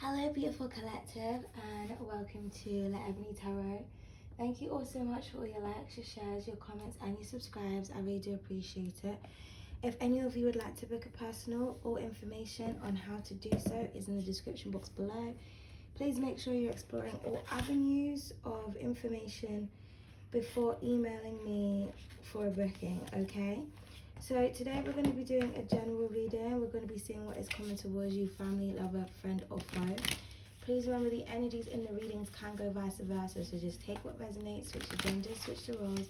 Hello beautiful collective and welcome to Laebony Tarot. Thank you all so much for all your likes, your shares, your comments and your subscribes. I really do appreciate it. If any of you would like to book a personal, all information on how to do so is in the description box below. Please make sure you're exploring all avenues of information before emailing me for a booking, okay? So today we're going to be doing a general reading. We're going to be seeing what is coming towards you, family, lover, friend or foe. Please remember the energies in the readings can go vice versa. So just take what resonates, switch the genders, switch the roles.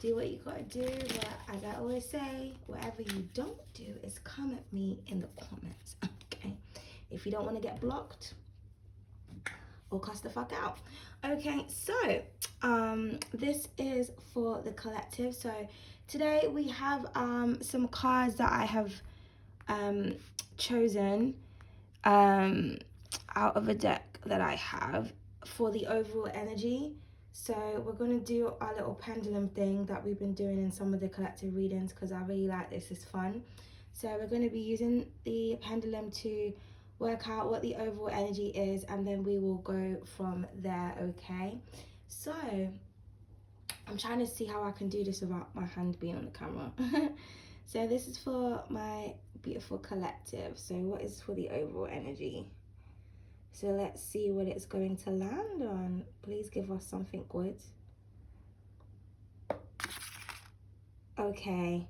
Do what you got to do. But as I always say, whatever you don't do is come at me in the comments, okay? If you don't want to get blocked, or cuss the fuck out. Okay, so this is for the collective. So today we have some cards that I have chosen out of a deck that I have for the overall energy. So we're going to do our little pendulum thing that we've been doing in some of the collective readings because I really like this. It's fun. So we're going to be using the pendulum to work out what the overall energy is, and then we will go from there, okay? So I'm trying to see how I can do this without my hand being on the camera. So this is for my beautiful collective. So what is for the overall energy? So let's see what it's going to land on. Please give us something good. Okay.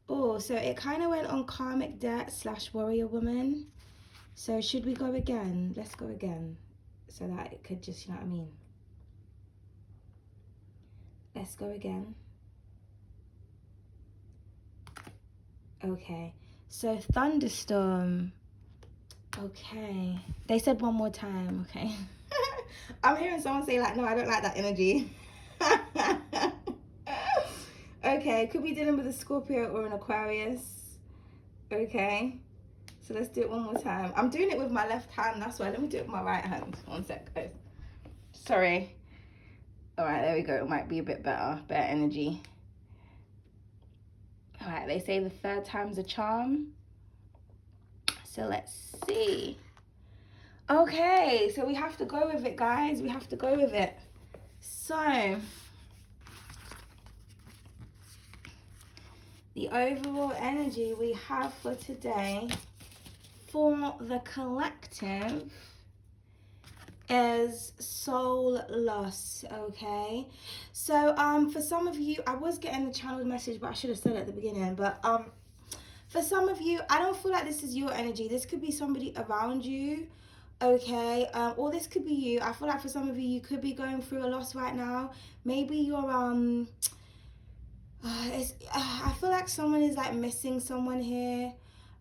Oh, so it kind of went on karmic debt / warrior woman. So should we go again? Let's go again. So that it could just, you know what I mean? Let's go again. Okay. So thunderstorm. Okay. They said one more time, okay? I'm hearing someone say like, no, I don't like that energy. Okay, could be dealing with a Scorpio or an Aquarius. Okay. So let's do it one more time. I'm doing it with my left hand, that's why. Let me do it with my right hand. One sec, guys. Sorry. All right, there we go. It might be a bit better energy. All right, they say the third time's a charm. So let's see. Okay, so we have to go with it, guys. We have to go with it. So the overall energy we have for today for the collective is soul loss, okay? So for some of you, I was getting the channeled message, but I should have said it at the beginning, but for some of you, I don't feel like this is your energy. This could be somebody around you, okay? Or this could be you. I feel like for some of you, you could be going through a loss right now. Maybe you're I feel like someone is like missing someone here,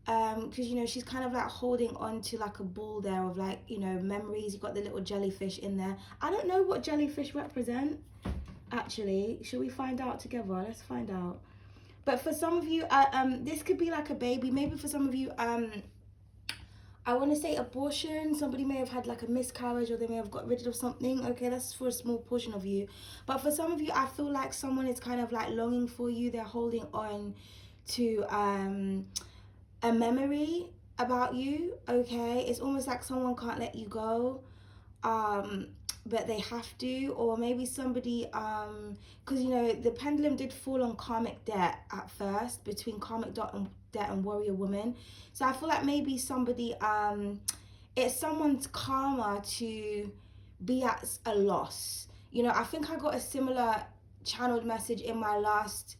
because you know she's kind of like holding on to like a ball there of like, you know, memories. You've got the little jellyfish in there. I don't know what jellyfish represent, actually. Should we find out together? Let's find out. But for some of you, this could be like a baby. Maybe for some of you, I want to say abortion. Somebody may have had like a miscarriage, or they may have got rid of something. Okay, that's for a small portion of you. But for some of you, I feel like someone is kind of like longing for you. They're holding on to a memory about you, okay? It's almost like someone can't let you go, but they have to. Or maybe somebody, because you know the pendulum did fall on karmic debt at first, between karmic debt and warrior woman. So I feel like maybe somebody, it's someone's karma to be at a loss. You know, I think I got a similar channeled message in my last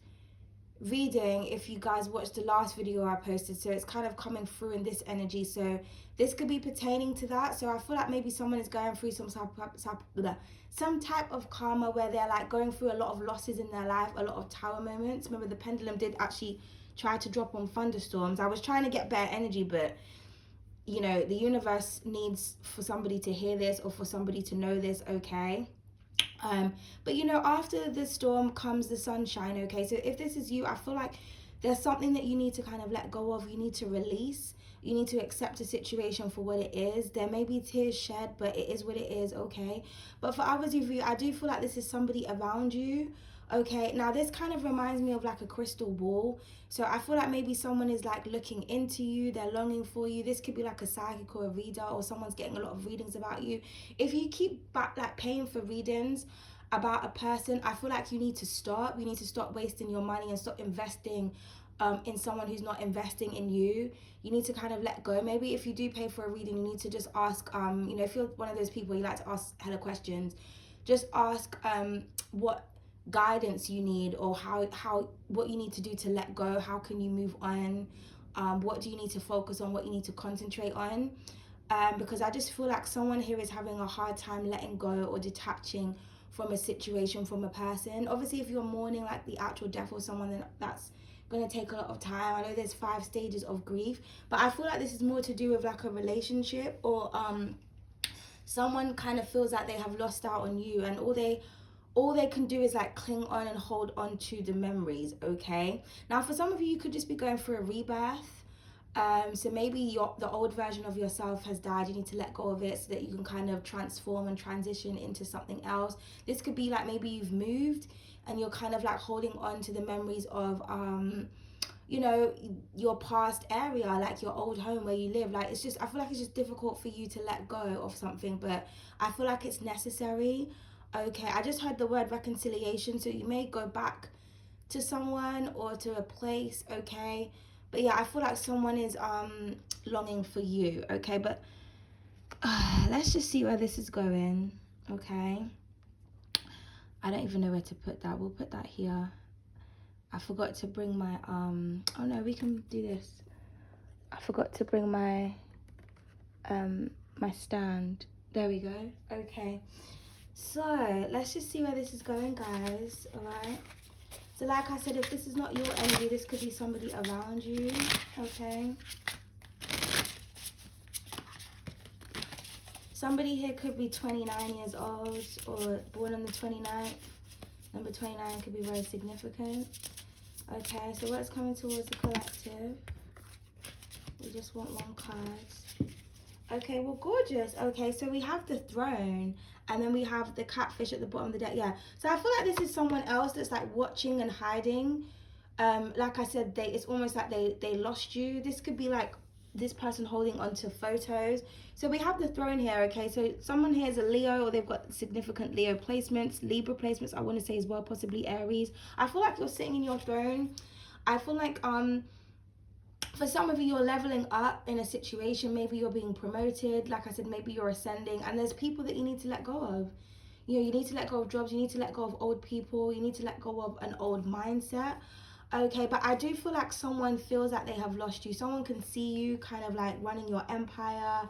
reading, if you guys watched the last video I posted. So it's kind of coming through in this energy. So this could be pertaining to that. So I feel like maybe someone is going through some type of karma where they're like going through a lot of losses in their life, a lot of tower moments. Remember, the pendulum did actually try to drop on thunderstorms. I was trying to get better energy, but you know, the universe needs for somebody to hear this or for somebody to know this, okay? But you know, after the storm comes the sunshine, okay? So if this is you, I feel like there's something that you need to kind of let go of. You need to release. You need to accept a situation for what it is. There may be tears shed, but it is what it is, okay? But for others of you, I do feel like this is somebody around you, Okay, now this kind of reminds me of like a crystal ball. So I feel like maybe someone is like looking into you, they're longing for you. This could be like a psychic or a reader, or someone's getting a lot of readings about you. If you keep back like paying for readings about a person, I feel like you need to stop. You need to stop wasting your money and stop investing in someone who's not investing in you. You need to kind of let go. Maybe if you do pay for a reading, you need to just ask, you know, if you're one of those people you like to ask hella questions, just ask what guidance you need, or how what you need to do to let go. How can you move on? What do you need to focus on? What you need to concentrate on? Because I just feel like someone here is having a hard time letting go or detaching from a situation, from a person. Obviously, if you're mourning like the actual death of someone, then that's going to take a lot of time. I know there's 5 stages of grief, but I feel like this is more to do with like a relationship, or someone kind of feels like they have lost out on you, and all they can do is like cling on and hold on to the memories. Okay, now for some of you could just be going through a rebirth. So maybe the old version of yourself has died. You need to let go of it so that you can kind of transform and transition into something else. This could be like maybe you've moved and you're kind of like holding on to the memories of you know, your past area, like your old home where you live. Like, it's just, I feel like it's just difficult for you to let go of something, but I feel like it's necessary. Okay, I just heard the word reconciliation, so you may go back to someone or to a place. Okay, but yeah, I feel like someone is longing for you. Okay, but let's just see where this is going. Okay, I don't even know where to put that. We'll put that here. I forgot to bring my oh no, we can do this. I forgot to bring my my stand. There we go. Okay, so let's just see where this is going, guys. All right, so like I said, if this is not your energy, this could be somebody around you. Okay, somebody here could be 29 years old or born on the 29th. Number 29 could be very significant. Okay, so what's coming towards the collective? We just want one card. Okay, well, gorgeous. Okay, so we have the throne, and then we have the catfish at the bottom of the deck. Yeah, so I feel like this is someone else that's like watching and hiding. Like I said, it's almost like they lost you. This could be like this person holding onto photos. So we have the throne here. Okay, so someone here is a Leo, or they've got significant Leo placements, Libra placements, I want to say as well, possibly Aries. I feel like you're sitting in your throne. I feel like for some of you, you're leveling up in a situation. Maybe you're being promoted. Like I said, maybe you're ascending, and there's people that you need to let go of. You know, you need to let go of jobs. You need to let go of old people. You need to let go of an old mindset. Okay, but I do feel like someone feels that they have lost you. Someone can see you kind of like running your empire.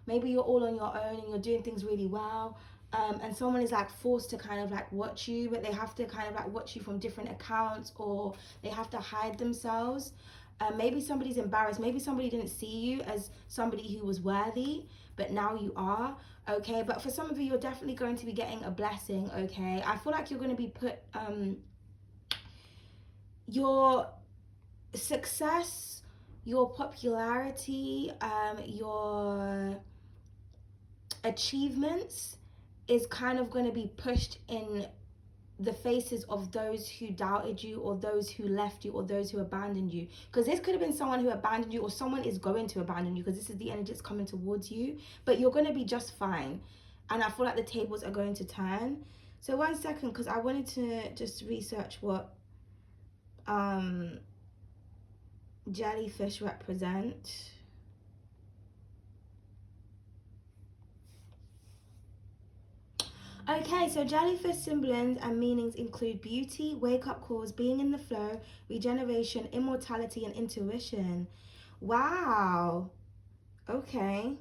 Maybe you're all on your own and you're doing things really well. And someone is like forced to kind of like watch you, but they have to kind of like watch you from different accounts, or they have to hide themselves. Maybe somebody's embarrassed. Maybe somebody didn't see you as somebody who was worthy, but now you are. Okay, but for some of you, you're definitely going to be getting a blessing. Okay, I feel like you're going to be put your success, your popularity, your achievements is kind of going to be pushed in the faces of those who doubted you, or those who left you, or those who abandoned you. Because this could have been someone who abandoned you, or someone is going to abandon you, because this is the energy that's coming towards you. But you're going to be just fine. And I feel like the tables are going to turn. So 1 second, because I wanted to just research what jellyfish represent. Okay, so jellyfish symbols and meanings include beauty, wake-up calls, being in the flow, regeneration, immortality, and intuition. Wow. Okay.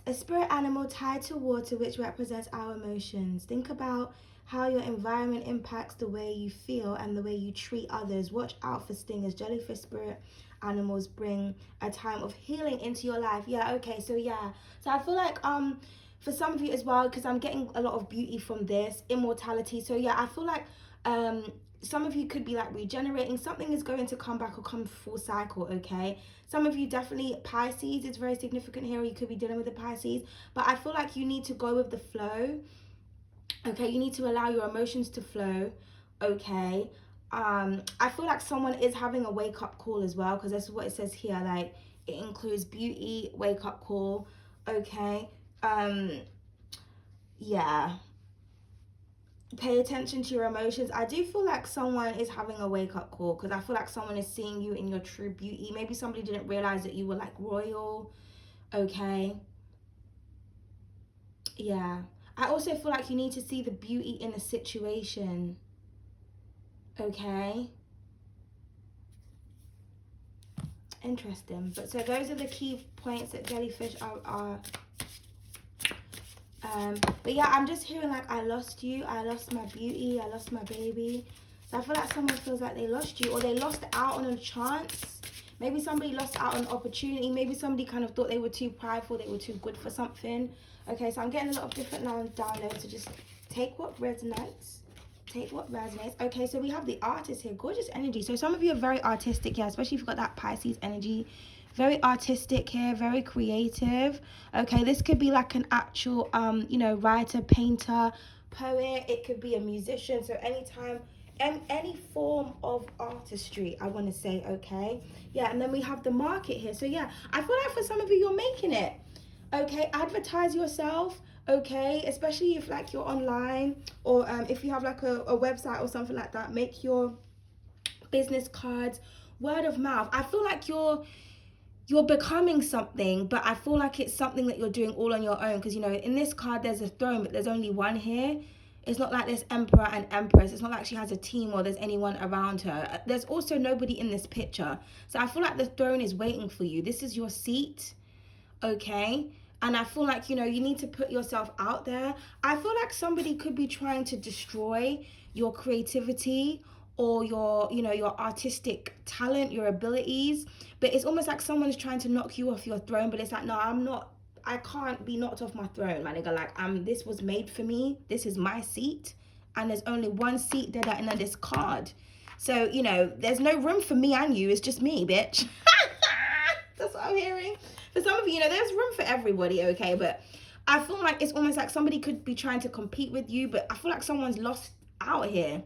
A spirit animal tied to water, which represents our emotions. Think about how your environment impacts the way you feel and the way you treat others. Watch out for stingers. Jellyfish spirit animals bring a time of healing into your life. Yeah, okay, so yeah. So I feel like for some of you as well, because I'm getting a lot of beauty from this, immortality. So yeah, I feel like some of you could be like regenerating. Something is going to come back or come full cycle. Okay, some of you definitely Pisces is very significant here. You could be dealing with a Pisces, but I feel like you need to go with the flow. Okay, you need to allow your emotions to flow. Okay. I feel like someone is having a wake up call as well, because that's what it says here. Like, it includes beauty, wake up call. Okay. Yeah. Pay attention to your emotions. I do feel like someone is having a wake up call, because I feel like someone is seeing you in your true beauty. Maybe somebody didn't realize that you were like royal. Okay. Yeah. I also feel like you need to see the beauty in a situation. Okay. Interesting. But so those are the key points that jellyfish are but yeah, I'm just hearing like, I lost you, I lost my beauty, I lost my baby. So I feel like someone feels like they lost you, or they lost out on a chance. Maybe somebody lost out on an opportunity. Maybe somebody kind of thought they were too prideful, they were too good for something. Okay, so I'm getting a lot of different downloads, so just take what resonates. Take what resonates. Okay, so we have the artist here. Gorgeous energy. So some of you are very artistic, yeah, especially if you've got that Pisces energy. Very artistic here, very creative. Okay, this could be like an actual writer, painter, poet. It could be a musician. So anytime, any form of artistry, I want to say. Okay, yeah. And then we have the market here. So yeah, I feel like for some of you, you're making it. Okay, advertise yourself. Okay, especially if like you're online, or if you have like a website or something like that. Make your business cards, word of mouth. I feel like you're becoming something, but I feel like it's something that you're doing all on your own, because in this card there's a throne, but there's only one here. It's not like there's emperor and empress. It's not like she has a team or there's anyone around her. There's also nobody in this picture. So I feel like the throne is waiting for you. This is your seat. Okay, and I feel like you need to put yourself out there. I feel like somebody could be trying to destroy your creativity, or your artistic talent, your abilities, but it's almost like someone's trying to knock you off your throne. But it's like, no, I can't be knocked off my throne, my nigga. Like, this was made for me. This is my seat, and there's only one seat there that in this card. So there's no room for me and you. It's just me, bitch. That's what I'm hearing. For some of you, there's room for everybody, okay? But I feel like it's almost like somebody could be trying to compete with you, but I feel like someone's lost out here.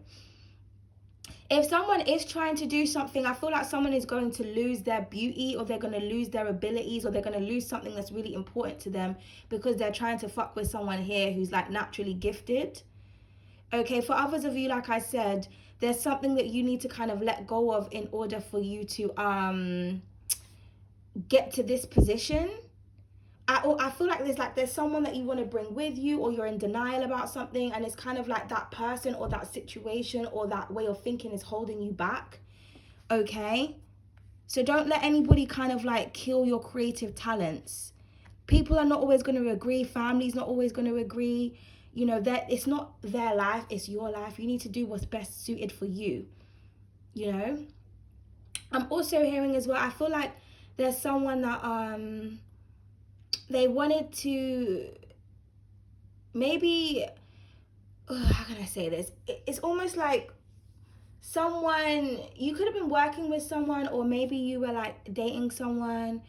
If someone is trying to do something, I feel like someone is going to lose their beauty, or they're going to lose their abilities, or they're going to lose something that's really important to them, because they're trying to fuck with someone here who's like naturally gifted. Okay, for others of you, like I said, there's something that you need to kind of let go of in order for you to get to this position. I feel like there's someone that you want to bring with you, or you're in denial about something, and it's kind of like that person or that situation or that way of thinking is holding you back. Okay, so don't let anybody kind of like kill your creative talents. People are not always going to agree. Family's not always going to agree. That it's not their life, it's your life. You need to do what's best suited for you. I'm also hearing as well, I feel like there's someone that they wanted to maybe, how can I say this? It's almost like someone, you could have been working with someone, or maybe you were like dating someone,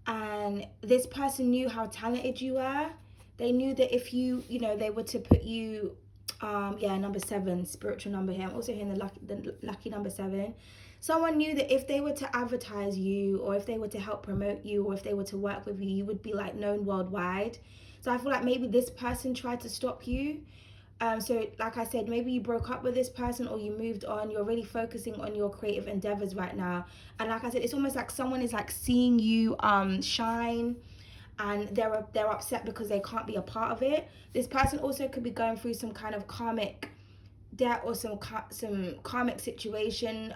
and this person knew how talented you were. They knew that if they were to put you, number 7, spiritual number here. I'm also hearing the lucky number 7. Someone knew that if they were to advertise you, or if they were to help promote you, or if they were to work with you, you would be like known worldwide. So I feel like maybe this person tried to stop you. So like I said, maybe you broke up with this person, or you moved on. You're really focusing on your creative endeavors right now. And like I said, it's almost like someone is like seeing you shine, and they're upset because they can't be a part of it. This person also could be going through some kind of karmic debt, or some karmic situation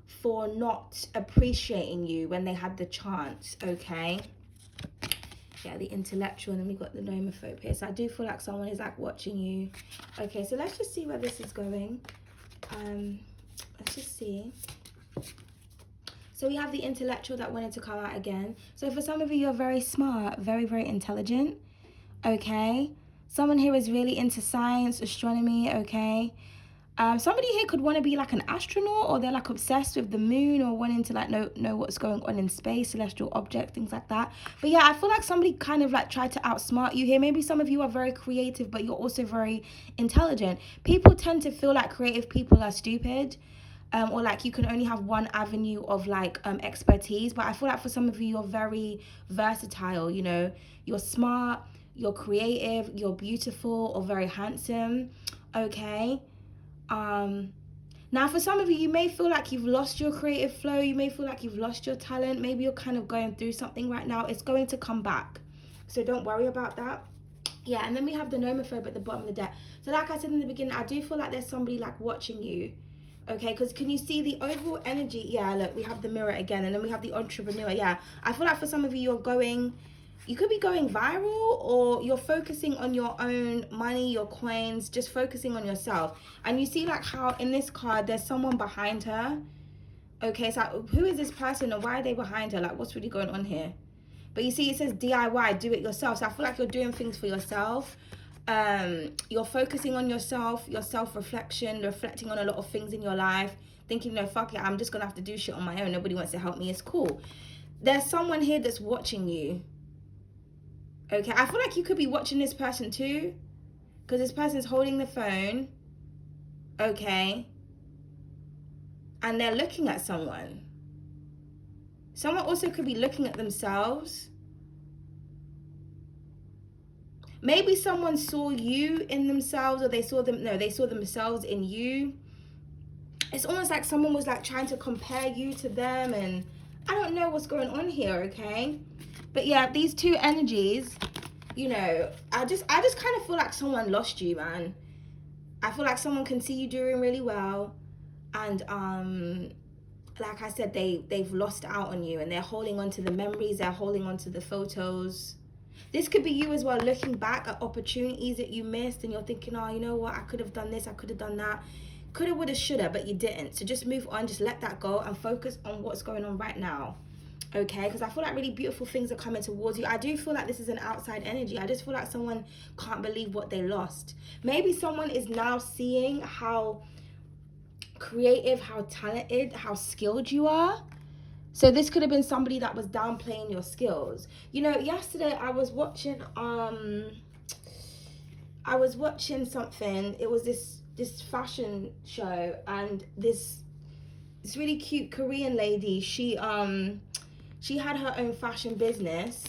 for not appreciating you when they had the chance. Okay, yeah, the intellectual, and then we got the nomophobe here. So I do feel like someone is like watching you. Okay, so let's just see where this is going. Let's just see. So we have the intellectual that wanted to come out again. So for some of you, you're very smart, very, very intelligent. Okay, someone here is really into science, astronomy. Okay, Somebody here could want to be like an astronaut, or they're like obsessed with the moon, or wanting to like know what's going on in space, celestial objects, things like that. But yeah, I feel like somebody kind of like tried to outsmart you here. Maybe some of you are very creative, but you're also very intelligent. People tend to feel like creative people are stupid. Or like you can only have one avenue of like expertise. But I feel like for some of you, you're very versatile. You know, you're smart, you're creative, you're beautiful, or very handsome. Okay. Now for some of you, you may feel like you've lost your creative flow. You may feel like you've lost your talent. Maybe you're kind of going through something right now. It's going to come back, so don't worry about that. Yeah, and then we have the nomophobe at the bottom of the deck. So like I said in the beginning, I do feel like there's somebody like watching you. Okay, because can you see the overall energy? Yeah, look, we have the mirror again, and then we have the entrepreneur. Yeah, I feel like for some of you, you could be going viral, or you're focusing on your own money, your coins, just focusing on yourself. And you see like how in this card, there's someone behind her. Okay, so who is this person, and why are they behind her? Like, what's really going on here? But you see, it says DIY, do it yourself. So I feel like you're doing things for yourself. You're focusing on yourself, your self-reflection, reflecting on a lot of things in your life, thinking, no, fuck it, I'm just gonna have to do shit on my own. Nobody wants to help me. It's cool. There's someone here that's watching you. Okay, I feel like you could be watching this person too, because this person's holding the phone. Okay, and they're looking at someone. Someone also could be looking at themselves. Maybe someone saw you in themselves, or they saw themselves in you. It's almost like someone was like trying to compare you to them, and I don't know what's going on here, okay? But yeah, these two energies, you know, I just kind of feel like someone lost you, man. I feel like someone can see you doing really well, and like I said, they've lost out on you, and they're holding on to the memories, they're holding on to the photos. This could be you as well, looking back at opportunities that you missed, and you're thinking, oh, you know what, I could have done this, I could have done that. Coulda, woulda, shoulda, but you didn't. So just move on, just let that go, and focus on what's going on right now. Okay, because I feel like really beautiful things are coming towards you. I do feel like this is an outside energy. I just feel like someone can't believe what they lost. Maybe someone is now seeing how creative, how talented, how skilled you are. So this could have been somebody that was downplaying your skills. You know, yesterday I was watching something. It was this fashion show, and this really cute Korean lady, she had her own fashion business.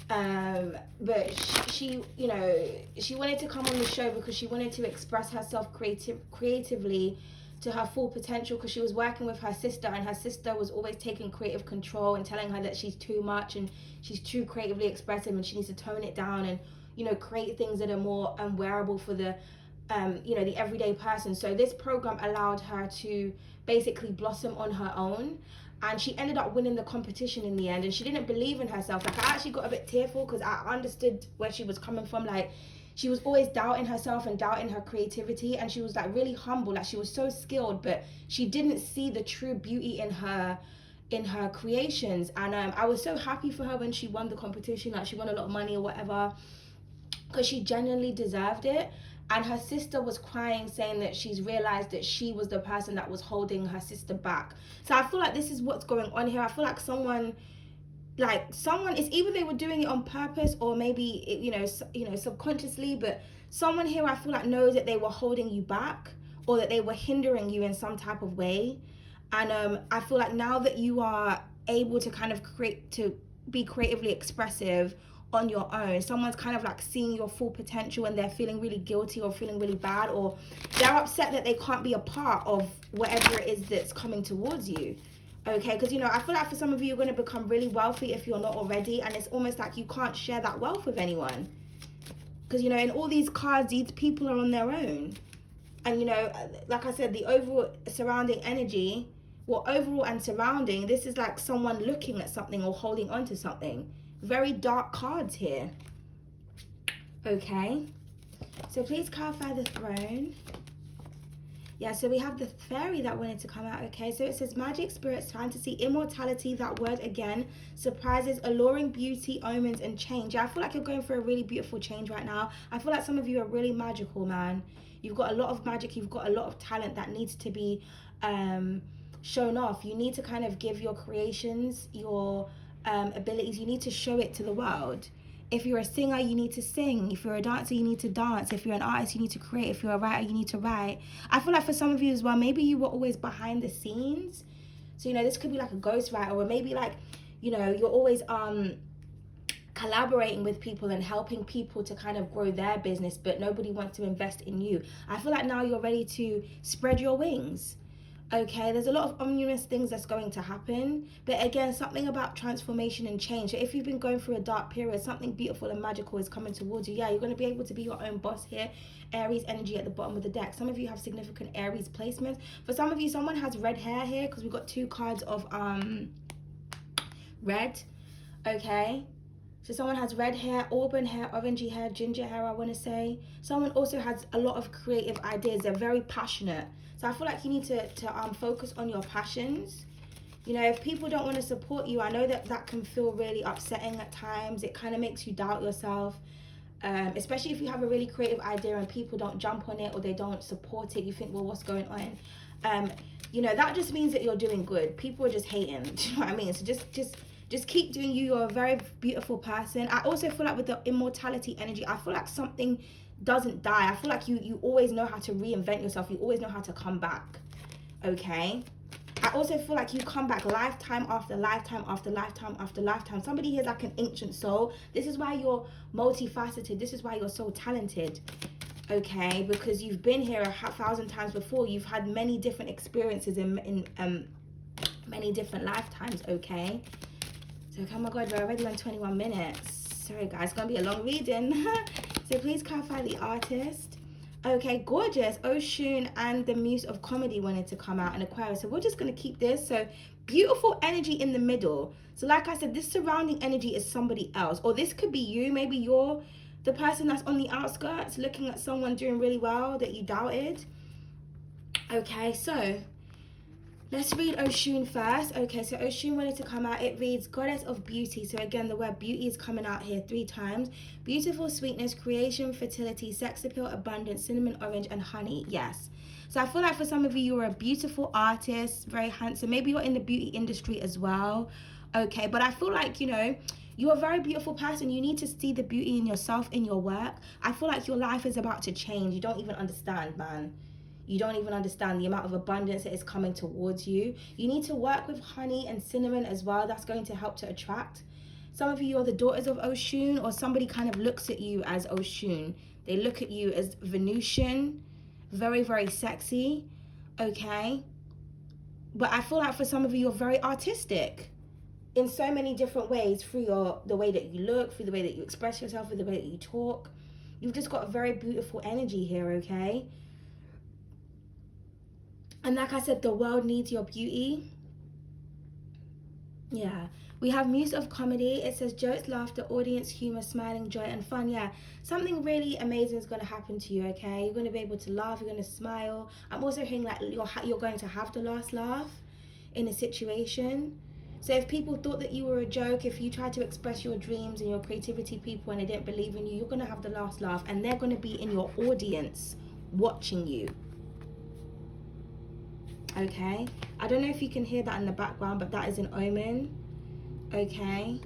But she you know, she wanted to come on the show because she wanted to express herself creatively to her full potential, because she was working with her sister, and her sister was always taking creative control and telling her that she's too much and she's too creatively expressive, and she needs to tone it down and, you know, create things that are more wearable for the you know, the everyday person. So this program allowed her to basically blossom on her own, and she ended up winning the competition in the end. And she didn't believe in herself. Like, I actually got a bit tearful because I understood where she was coming from. Like, she was always doubting herself and doubting her creativity, and she was like really humble. Like, she was so skilled, but she didn't see the true beauty in her creations. And I was so happy for her when she won the competition. Like, she won a lot of money or whatever, because she genuinely deserved it. And her sister was crying, saying that she's realized that she was the person that was holding her sister back. So I feel like this is what's going on here. I feel like someone, it's either they were doing it on purpose, or maybe it, you know, subconsciously, but someone here, I feel like, knows that they were holding you back, or that they were hindering you in some type of way. And I feel like now that you are able to kind of be creatively expressive on your own, someone's kind of like seeing your full potential, and they're feeling really guilty or feeling really bad, or they're upset that they can't be a part of whatever it is that's coming towards you. Okay, because, you know, I feel like for some of you, you're going to become really wealthy if you're not already, and it's almost like you can't share that wealth with anyone, because, you know, in all these cards, these people are on their own. And, you know, like I said, the overall surrounding energy, overall and surrounding, this is like someone looking at something or holding on to something. Very dark cards here. Okay, so please clarify the throne. Yeah, so we have the fairy that wanted to come out, okay? So it says magic, spirits, fantasy, immortality, that word again, surprises, alluring beauty, omens, and change. Yeah, I feel like you're going through a really beautiful change right now. I feel like some of you are really magical, man. You've got a lot of magic, you've got a lot of talent that needs to be shown off. You need to kind of give your creations, your abilities, you need to show it to the world. If you're a singer, you need to sing. If you're a dancer, you need to dance. If you're an artist, you need to create. If you're a writer, you need to write. I feel like for some of you as well, maybe you were always behind the scenes. So, this could be like a ghostwriter, or maybe like, you're always collaborating with people and helping people to kind of grow their business, but nobody wants to invest in you. I feel like now you're ready to spread your wings. Okay, there's a lot of ominous things that's going to happen, but again, something about transformation and change. So if you've been going through a dark period, something beautiful and magical is coming towards you. Yeah, you're going to be able to be your own boss here. Aries energy at the bottom of the deck. Some of you have significant Aries placements. For some of you, someone has red hair here, because we've got 2 cards of red. Okay, so someone has red hair, auburn hair, orangey hair, ginger hair, I want to say. Someone also has a lot of creative ideas. They're very passionate. So I feel like you need to focus on your passions. If people don't want to support you, I know that can feel really upsetting at times. It kind of makes you doubt yourself. Especially if you have a really creative idea and people don't jump on it or they don't support it. You think, well, what's going on? That just means that you're doing good. People are just hating. Do you know what I mean? So just keep doing you. You're a very beautiful person. I also feel like with the immortality energy, I feel like something doesn't die. I feel like you always know how to reinvent yourself. You always know how to come back. Okay? I also feel like you come back lifetime after lifetime after lifetime after lifetime. Somebody here is like an ancient soul. This is why you're multifaceted. This is why you're so talented. Okay? Because you've been here 1,000 times before. You've had many different experiences in many different lifetimes. Okay? So, oh my God, we're already on 21 minutes. Sorry, guys. It's going to be a long reading. So please clarify the artist. Okay, gorgeous. Oshun and the Muse of Comedy wanted to come out in Aquarius. So we're just going to keep this. So beautiful energy in the middle. So like I said, this surrounding energy is somebody else. Or this could be you. Maybe you're the person that's on the outskirts looking at someone doing really well that you doubted. Okay, so let's read Oshun first. Okay, so Oshun wanted to come out. It reads, Goddess of Beauty. So again, the word beauty is coming out here 3 times. Beautiful, sweetness, creation, fertility, sex appeal, abundance, cinnamon, orange, and honey. Yes. So I feel like for some of you, you're a beautiful artist, very handsome. Maybe you're in the beauty industry as well. Okay, but I feel like, you're a very beautiful person. You need to see the beauty in yourself, in your work. I feel like your life is about to change. You don't even understand, man. You don't even understand the amount of abundance that is coming towards you. You need to work with honey and cinnamon as well. That's going to help to attract. Some of you are the daughters of Oshun, or somebody kind of looks at you as Oshun. They look at you as Venusian, very, very sexy, okay? But I feel like for some of you, you're very artistic in so many different ways, through the way that you look, through the way that you express yourself, through the way that you talk. You've just got a very beautiful energy here, okay? And like I said, the world needs your beauty. Yeah. We have Muse of Comedy. It says jokes, laughter, audience, humor, smiling, joy, and fun. Yeah. Something really amazing is going to happen to you, okay? You're going to be able to laugh. You're going to smile. I'm also hearing like you're going to have the last laugh in a situation. So if people thought that you were a joke, if you tried to express your dreams and your creativity people and they didn't believe in you, you're going to have the last laugh. And they're going to be in your audience watching you. Okay, I don't know if you can hear that in the background, but that is an omen. Okay,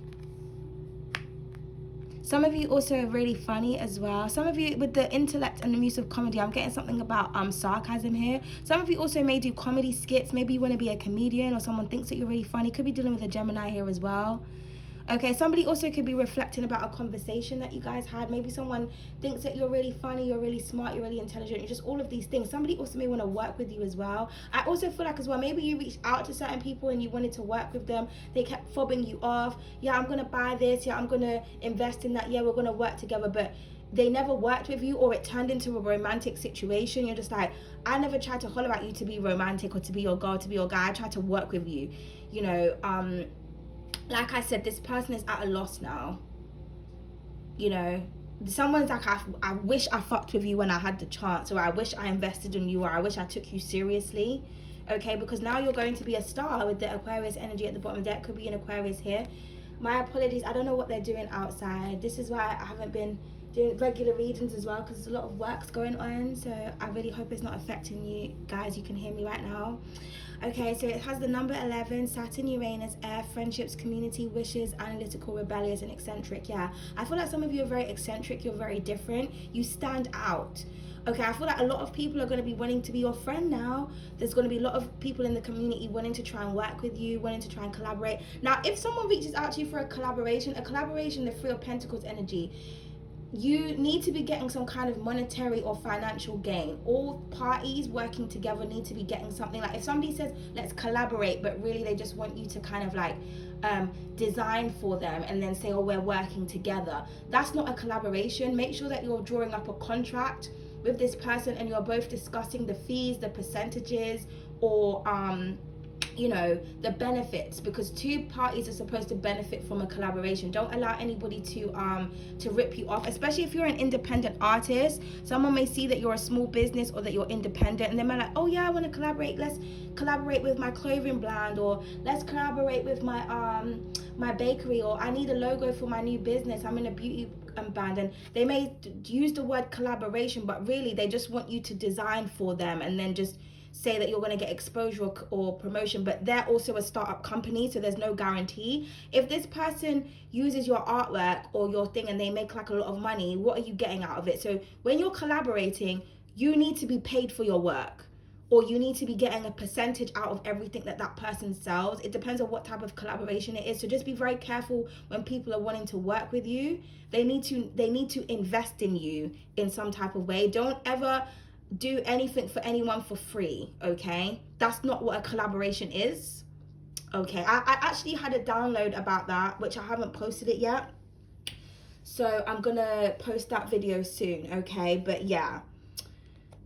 some of you also are really funny as well. Some of you with the intellect and the Muse of Comedy, I'm getting something about sarcasm here. Some of you also may do comedy skits. Maybe you want to be a comedian, or someone thinks that you're really funny. Could be dealing with a Gemini here as well. Okay, somebody also could be reflecting about a conversation that you guys had. Maybe someone thinks that you're really funny, you're really smart, you're really intelligent, you're just all of these things. Somebody also may want to work with you as well. I also feel like as well, maybe you reached out to certain people and you wanted to work with them. They kept fobbing you off. Yeah, I'm going to buy this. Yeah, I'm going to invest in that. Yeah, we're going to work together. But they never worked with you, or it turned into a romantic situation. You're just like, I never tried to holler at you to be romantic or to be your girl, to be your guy. I tried to work with you, like I said, this person is at a loss now. someone's like, I wish I fucked with you when I had the chance, or I wish I invested in you, or I wish I took you seriously. Okay, because now you're going to be a star with the Aquarius energy at the bottom. There could be an Aquarius here. My apologies, I don't know what they're doing outside. This is why I haven't been doing regular readings as well, because there's a lot of work's going on. So I really hope it's not affecting you guys. You can hear me right now. Okay, so it has the number 11, Saturn, Uranus, air, friendships, community, wishes, analytical, rebellious, and eccentric. Yeah, I feel like some of you are very eccentric. You're very different. You stand out. Okay, I feel like a lot of people are going to be wanting to be your friend now. There's going to be a lot of people in the community wanting to try and work with you, wanting to try and collaborate. Now, if someone reaches out to you for a collaboration, the Three of Pentacles energy, you need to be getting some kind of monetary or financial gain. All parties working together need to be getting something. Like if somebody says, let's collaborate, but really they just want you to kind of like design for them and then say, oh, we're working together. That's not a collaboration. Make sure that you're drawing up a contract with this person and you're both discussing the fees, the percentages, or you know, the benefits, because two parties are supposed to benefit from a collaboration. Don't allow anybody to rip you off, especially if you're an independent artist. Someone may see that you're a small business or that you're independent, and they might like, oh yeah, I want to collaborate. Let's collaborate with my clothing brand, or let's collaborate with my my bakery, or I need a logo for my new business. I'm in a beauty band, and they may use the word collaboration, but really they just want you to design for them and then just say that you're going to get exposure or promotion. But they're also a startup company, so there's no guarantee. If this person uses your artwork or your thing and they make like a lot of money, what are you getting out of it? So when you're collaborating, you need to be paid for your work, or you need to be getting a percentage out of everything that that person sells. It depends on what type of collaboration it is. So just be very careful when people are wanting to work with you. They need to invest in you in some type of way. Don't ever do anything for anyone for free, okay? That's not what a collaboration is, okay? I actually had a download about that, which I haven't posted it yet. So I'm gonna post that video soon, okay? But yeah,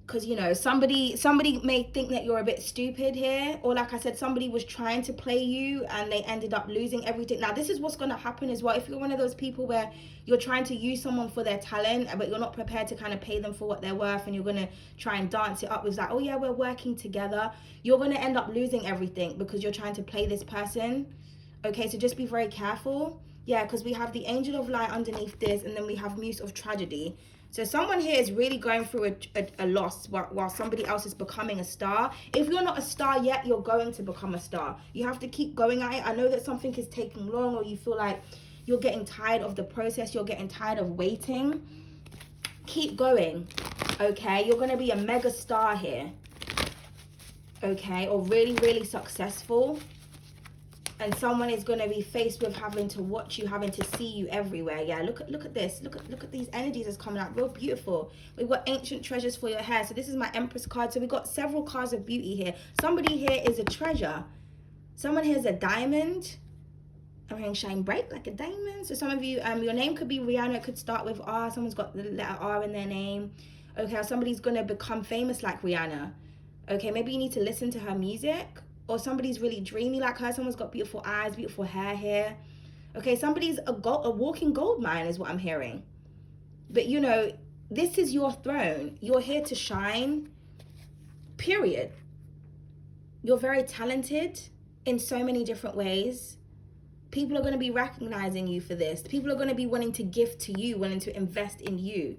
because you know, somebody may think that you're a bit stupid here, or like I said, somebody was trying to play you and they ended up losing everything. Now this is what's going to happen as well. If you're one of those people where you're trying to use someone for their talent, but you're not prepared to kind of pay them for what they're worth, and you're going to try and dance it up with that, oh yeah, we're working together, you're going to end up losing everything because you're trying to play this person. Okay, so just be very careful. Yeah, because we have the Angel of Light underneath this, and then we have Muse of Tragedy. So someone here is really going through a loss while somebody else is becoming a star. If you're not a star yet, you're going to become a star. You have to keep going at it. I know that something is taking long, or you feel like you're getting tired of the process. You're getting tired of waiting. Keep going, okay? You're going to be a mega star here, okay? Or really, really successful. And someone is going to be faced with having to watch you, having to see you everywhere. Yeah, look at this. Look at these energies that's coming out. Real beautiful. We've got ancient treasures for your hair. So this is my Empress card. So we've got several cards of beauty here. Somebody here is a treasure. Someone here is a diamond. I'm hearing shine bright like a diamond. So some of you, your name could be Rihanna. It could start with R. Someone's got the letter R in their name. Okay, or somebody's going to become famous like Rihanna. Okay, maybe you need to listen to her music. Or somebody's really dreamy like her. Someone's got beautiful eyes, beautiful hair here. Okay, somebody's a walking gold mine is what I'm hearing. But you know, this is your throne. You're here to shine, period. You're very talented in so many different ways. People are going to be recognizing you for this. People are going to be wanting to give to you, wanting to invest in you,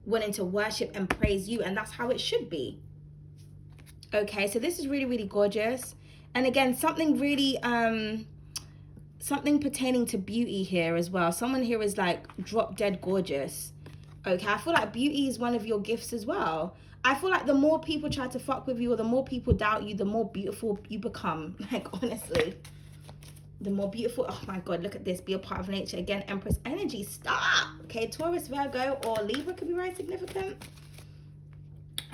wanting to worship and praise you. And that's how it should be. Okay, so this is really, really gorgeous. And again, something really, something pertaining to beauty here as well. Someone here is like drop dead gorgeous. Okay, I feel like beauty is one of your gifts as well. I feel like the more people try to fuck with you, or the more people doubt you, the more beautiful you become. Like, honestly, the more beautiful. Oh my God, look at this. Be a part of nature. Again, Empress energy. Stop. Okay, Taurus, Virgo, or Libra could be very significant.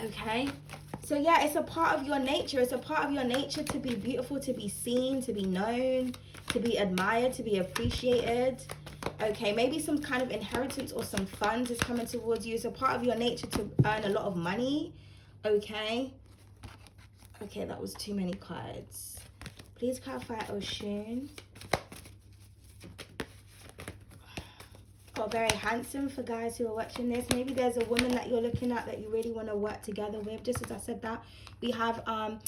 Okay. So yeah, it's a part of your nature. It's a part of your nature to be beautiful, to be seen, to be known, to be admired, to be appreciated. Okay, maybe some kind of inheritance or some funds is coming towards you. It's a part of your nature to earn a lot of money. Okay. Okay, that was too many cards. Please clarify, Oshun. not very handsome for guys who are watching this. Maybe there's a woman that you're looking at that you really want to work together with. Just as I said that, we have, oh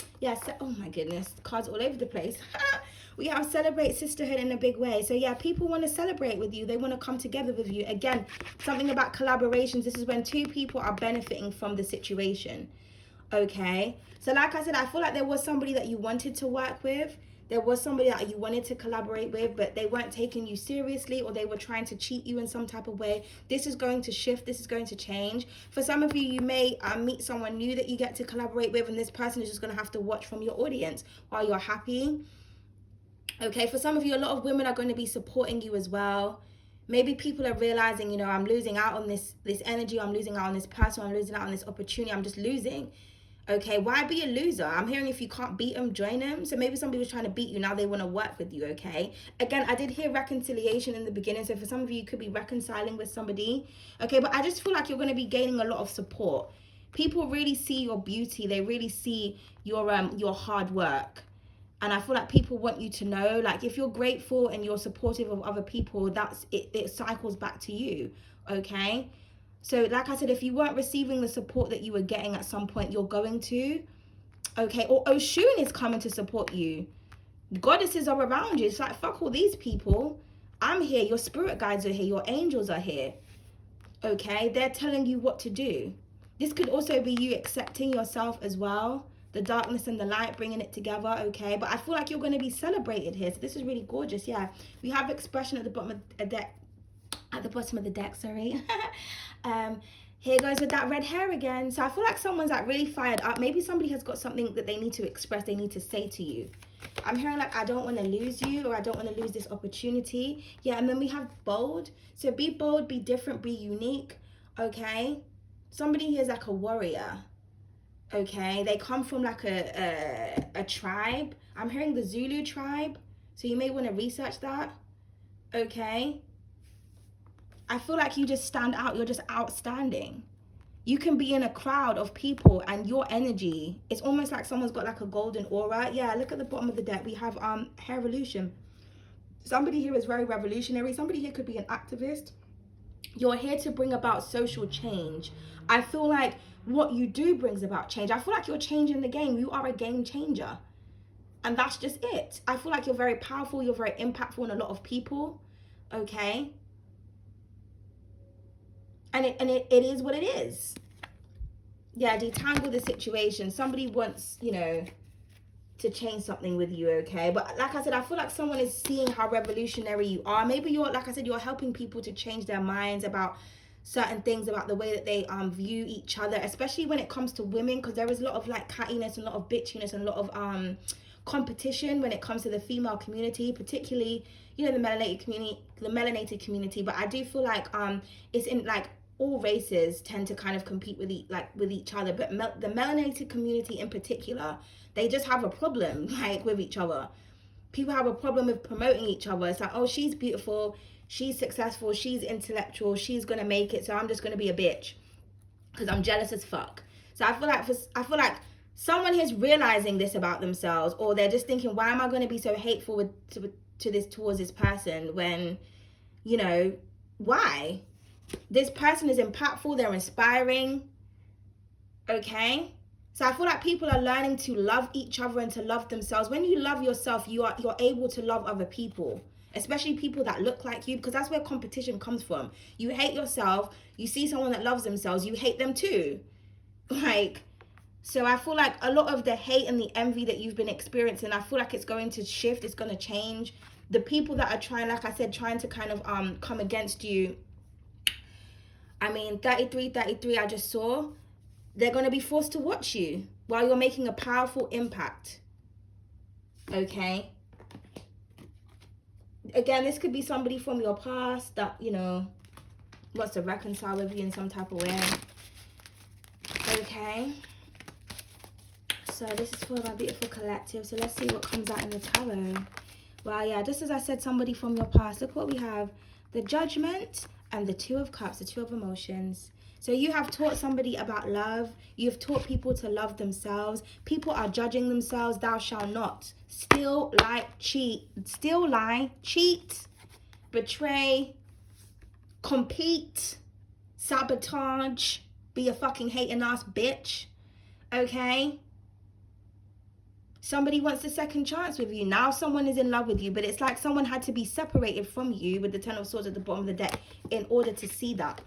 my goodness, cards all over the place. We have celebrate sisterhood in a big way. So yeah, people want to celebrate with you. They want to come together with you. Again, something about collaborations. This is when two people are benefiting from the situation. Okay. So like I said, I feel like there was somebody that you wanted to work with. There was somebody that you wanted to collaborate with, but they weren't taking you seriously, or they were trying to cheat you in some type of way. This is going to shift. This is going to change. For some of you, you may meet someone new that you get to collaborate with, and this person is just going to have to watch from your audience while you're happy. Okay, for some of you, a lot of women are going to be supporting you as well. Maybe people are realizing, you know, I'm losing out on this energy. I'm losing out on this person. I'm losing out on this opportunity. I'm just losing. Okay, why be a loser? I'm hearing if you can't beat them, join them. So maybe somebody was trying to beat you. Now they want to work with you, okay? Again, I did hear reconciliation in the beginning. So for some of you, you could be reconciling with somebody. Okay, but I just feel like you're going to be gaining a lot of support. People really see your beauty. They really see your hard work. And I feel like people want you to know, like, if you're grateful and you're supportive of other people, that's it. It cycles back to you, okay? So like I said, if you weren't receiving the support that you were getting at some point, you're going to, okay? Or Oshun is coming to support you. Goddesses are around you. It's like, fuck all these people. I'm here. Your spirit guides are here. Your angels are here, okay? They're telling you what to do. This could also be you accepting yourself as well. The darkness and the light, bringing it together, okay? But I feel like you're going to be celebrated here. So this is really gorgeous, yeah. We have expression at the bottom of the deck. At the bottom of the deck, sorry. Here goes with that red hair again. So I feel like someone's like really fired up. Maybe somebody has got something that they need to express, they need to say to you. I'm hearing like, I don't want to lose you, or I don't want to lose this opportunity. Yeah, and then we have bold. So be bold, be different, be unique, okay? Somebody here is like a warrior, okay? They come from like a tribe. I'm hearing the Zulu tribe. So you may want to research that, okay? I feel like you just stand out. You're just outstanding. You can be in a crowd of people and your energy, it's almost like someone's got like a golden aura. Yeah, look at the bottom of the deck. We have hair revolution. Somebody here is very revolutionary. Somebody here could be an activist. You're here to bring about social change. I feel like what you do brings about change. I feel like you're changing the game. You are a game changer. And that's just it. I feel like you're very powerful. You're very impactful on a lot of people. Okay? And it is what it is. Yeah, detangle the situation. Somebody wants, you know, to change something with you, okay? But like I said, I feel like someone is seeing how revolutionary you are. Maybe you're, like I said, you're helping people to change their minds about certain things, about the way that they view each other, especially when it comes to women, because there is a lot of like cattiness and a lot of bitchiness and a lot of competition when it comes to the female community, particularly, you know, the melanated community. But I do feel like it's in like all races tend to kind of compete with each other, but the melanated community in particular, they just have a problem like with each other. People have a problem with promoting each other. It's like, oh, she's beautiful, she's successful, she's intellectual, she's gonna make it, so I'm just gonna be a bitch because I'm jealous as fuck. So I feel like someone is realizing this about themselves, or they're just thinking, why am I going to be so hateful towards this person when, you know, why? This person is impactful, they're inspiring, okay? So I feel like people are learning to love each other and to love themselves. When you love yourself, you're able to love other people, especially people that look like you, because that's where competition comes from. You hate yourself, you see someone that loves themselves, you hate them too. Like, so I feel like a lot of the hate and the envy that you've been experiencing, I feel like it's going to shift, it's going to change. The people that are trying, like I said, trying to kind of come against you, I mean, 33, I just saw, they're going to be forced to watch you while you're making a powerful impact. Okay? Again, this could be somebody from your past that, you know, wants to reconcile with you in some type of way. Okay? So this is for my beautiful collective. So let's see what comes out in the tarot. Well, yeah, just as I said, somebody from your past. Look what we have. The Judgment and the Two of Cups, the Two of Emotions. So you have taught somebody about love. You've taught people to love themselves. People are judging themselves. Thou shalt not steal, lie, cheat, betray, compete, sabotage, be a fucking hating ass bitch, okay? Somebody wants a second chance with you. Now someone is in love with you, but it's like someone had to be separated from you with the Ten of Swords at the bottom of the deck in order to see that.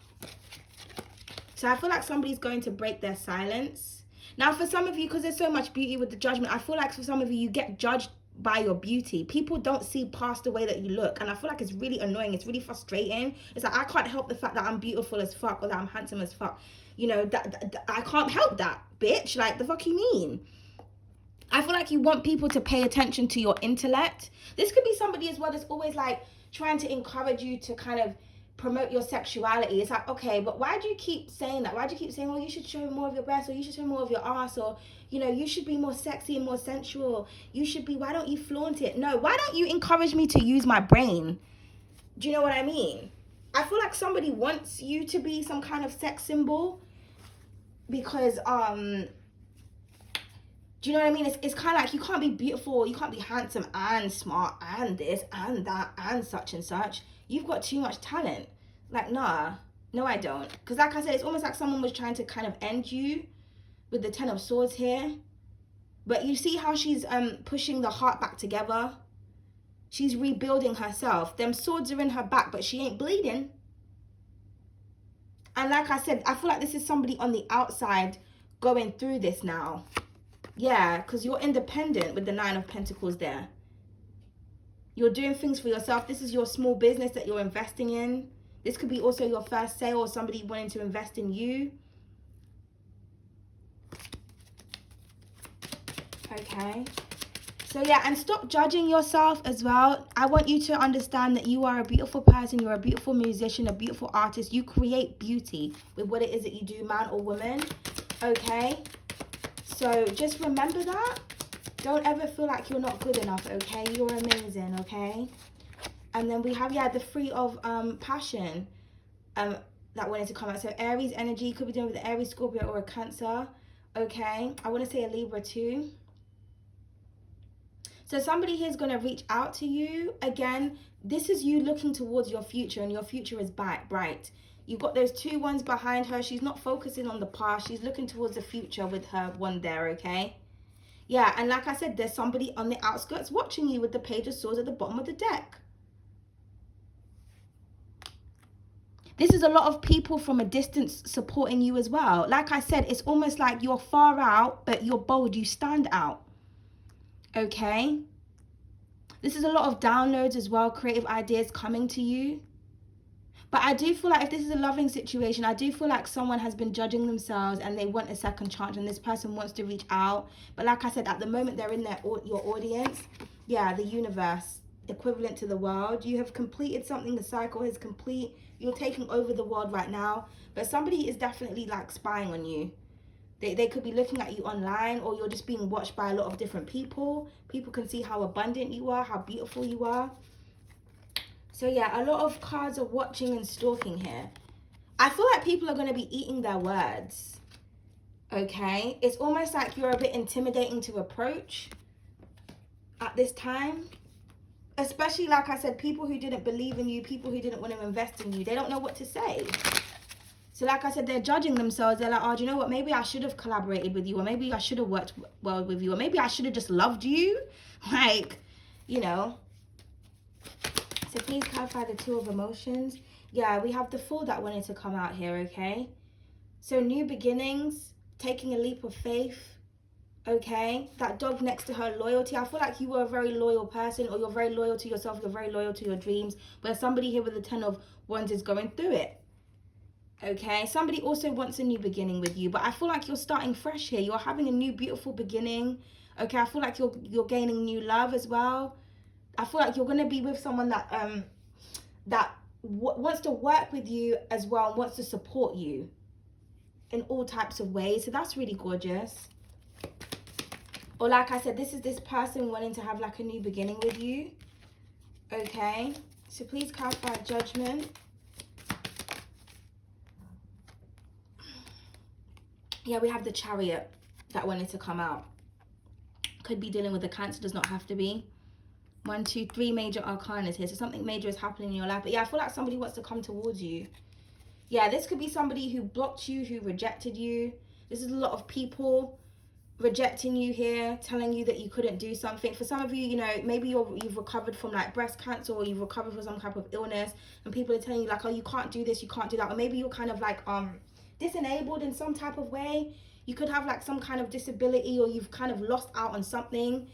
So I feel like somebody's going to break their silence. Now for some of you, because there's so much beauty with the Judgment, I feel like for some of you, you get judged by your beauty. People don't see past the way that you look, and I feel like it's really annoying. It's really frustrating. It's like, I can't help the fact that I'm beautiful as fuck or that I'm handsome as fuck. You know, that I can't help that, bitch. Like, the fuck you mean? I feel like you want people to pay attention to your intellect. This could be somebody as well that's always like trying to encourage you to kind of promote your sexuality. It's like, okay, but why do you keep saying that? Why do you keep saying, well, you should show more of your breasts, or you should show more of your ass, or, you know, you should be more sexy and more sensual. You should be, why don't you flaunt it? No, why don't you encourage me to use my brain? Do you know what I mean? I feel like somebody wants you to be some kind of sex symbol because, do you know what I mean? It's kind of like, you can't be beautiful, you can't be handsome and smart and this and that and such and such. You've got too much talent. Like, nah, no, I don't. Because like I said, it's almost like someone was trying to kind of end you with the Ten of Swords here. But you see how she's pushing the heart back together? She's rebuilding herself. Them swords are in her back, but she ain't bleeding. And like I said, I feel like this is somebody on the outside going through this now. Yeah, because you're independent with the Nine of Pentacles there. You're doing things for yourself. This is your small business that you're investing in. This could be also your first sale or somebody wanting to invest in you. Okay. So yeah, and stop judging yourself as well. I want you to understand that you are a beautiful person. You're a beautiful musician, a beautiful artist. You create beauty with what it is that you do, man or woman. Okay. So just remember that. Don't ever feel like you're not good enough, okay? You're amazing, okay? And then we have, yeah, the Three of Passion that wanted to come out. So Aries energy, could be dealing with an Aries, Scorpio, or a Cancer, okay? I want to say a Libra too. So somebody here is going to reach out to you. Again, this is you looking towards your future, and your future is bright. You've got those two ones behind her. She's not focusing on the past. She's looking towards the future with her one there, okay? Yeah, and like I said, there's somebody on the outskirts watching you with the Page of Swords at the bottom of the deck. This is a lot of people from a distance supporting you as well. Like I said, it's almost like you're far out, but you're bold. You stand out, okay? This is a lot of downloads as well, creative ideas coming to you. But I do feel like if this is a loving situation, I do feel like someone has been judging themselves and they want a second chance, and this person wants to reach out. But like I said, at the moment they're in your audience. Yeah, the universe, equivalent to the world. You have completed something. The cycle is complete. You're taking over the world right now. But somebody is definitely like spying on you. They could be looking at you online, or you're just being watched by a lot of different people. People can see how abundant you are, how beautiful you are. So yeah, a lot of cards are watching and stalking here. I feel like people are going to be eating their words. Okay? It's almost like you're a bit intimidating to approach at this time. Especially, like I said, people who didn't believe in you, people who didn't want to invest in you. They don't know what to say. So like I said, they're judging themselves. They're like, oh, do you know what? Maybe I should have collaborated with you. Or maybe I should have worked well with you. Or maybe I should have just loved you. Like, you know. So please clarify the Two of Emotions. Yeah, we have the Fool that wanted to come out here, okay? So new beginnings, taking a leap of faith, okay? That dog next to her, loyalty. I feel like you were a very loyal person, or you're very loyal to yourself, you're very loyal to your dreams. But somebody here with the Ten of Wands is going through it, okay? Somebody also wants a new beginning with you, but I feel like you're starting fresh here. You're having a new beautiful beginning, okay? I feel like you're gaining new love as well. I feel like you're going to be with someone that wants to work with you as well, and wants to support you in all types of ways. So that's really gorgeous. Or like I said, this is this person wanting to have like a new beginning with you. Okay. So please clarify Judgment. Yeah, we have the Chariot that wanted to come out. Could be dealing with a Cancer, does not have to be. 1, 2, 3 major arcanas here. So something major is happening in your life. But yeah, I feel like somebody wants to come towards you. Yeah, this could be somebody who blocked you, who rejected you. This is a lot of people rejecting you here, telling you that you couldn't do something. For some of you, you know, maybe you've recovered from like breast cancer, or you've recovered from some type of illness, and people are telling you like, oh, you can't do this, you can't do that. Or maybe you're kind of like disenabled in some type of way. You could have like some kind of disability, or you've kind of lost out on something,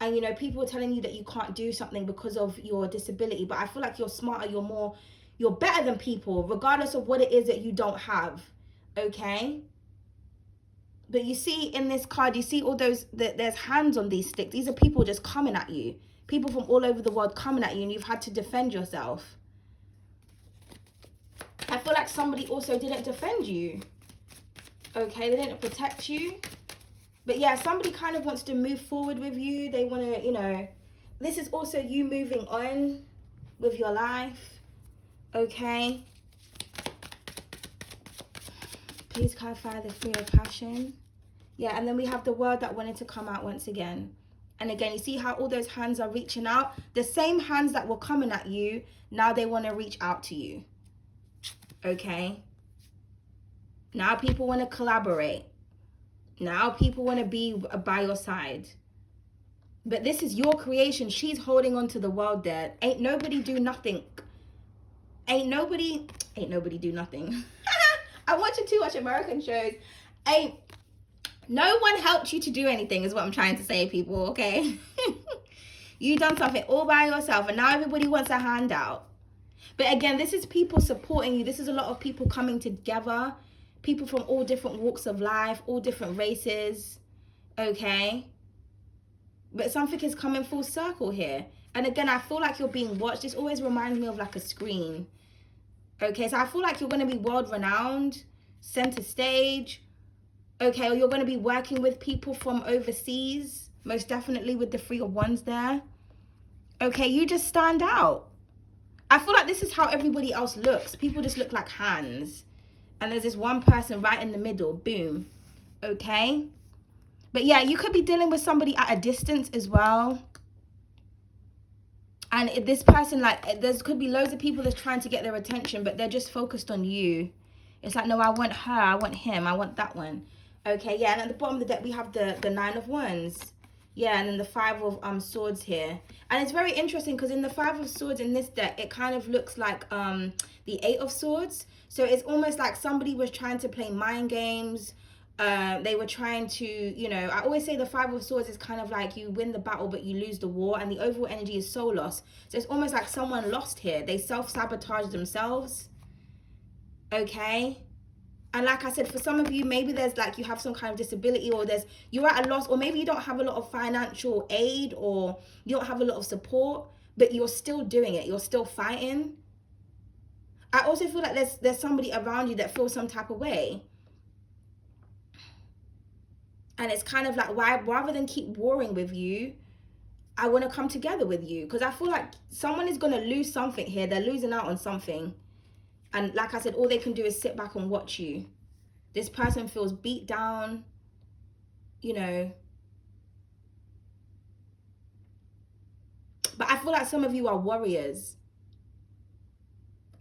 and you know, people are telling you that you can't do something because of your disability. But I feel like you're smarter, you're better than people, regardless of what it is that you don't have. Okay? But you see in this card, you see all those, there's hands on these sticks. These are people just coming at you. People from all over the world coming at you, and you've had to defend yourself. I feel like somebody also didn't defend you. Okay, they didn't protect you. But yeah, somebody kind of wants to move forward with you. They want to, you know, this is also you moving on with your life. Okay. Please clarify the 3 of passion. Yeah, and then we have the World that wanted to come out once again. And again, you see how all those hands are reaching out? The same hands that were coming at you, now they want to reach out to you. Okay? Now people want to collaborate. Now people want to be by your side. But this is your creation. She's holding on to the world there. Ain't nobody do nothing. Ain't nobody do nothing. I'm watching too much American shows. No one helped you to do anything is what I'm trying to say, people, okay? You done something all by yourself, and now everybody wants a handout. But again, this is people supporting you. This is a lot of people coming together. People from all different walks of life, all different races, okay? But something is coming full circle here. And again, I feel like you're being watched. This always reminds me of like a screen. Okay, so I feel like you're going to be world-renowned, center stage. Okay, or you're going to be working with people from overseas. Most definitely with the 3 of Wands there. Okay, you just stand out. I feel like this is how everybody else looks. People just look like hands. And there's this one person right in the middle. Boom. Okay. But yeah, you could be dealing with somebody at a distance as well. And this person, like, there could be loads of people that's trying to get their attention, but they're just focused on you. It's like, no, I want her. I want him. I want that one. Okay, yeah. And at the bottom of the deck, we have the 9 of Wands. Yeah, and then the 5 of Swords here. And it's very interesting because in the 5 of Swords in this deck, it kind of looks like the 8 of Swords. So it's almost like somebody was trying to play mind games. They were trying to, you know, I always say the 5 of Swords is kind of like you win the battle, but you lose the war. And the overall energy is soul loss. So it's almost like someone lost here. They self-sabotage themselves. Okay. And like I said, for some of you, maybe there's like you have some kind of disability, or you're at a loss, or maybe you don't have a lot of financial aid, or you don't have a lot of support, but you're still doing it. You're still fighting. I also feel like there's somebody around you that feels some type of way. And it's kind of like, why, rather than keep warring with you, I want to come together with you. Because I feel like someone is going to lose something here. They're losing out on something. And like I said, all they can do is sit back and watch you. This person feels beat down, you know. But I feel like some of you are warriors.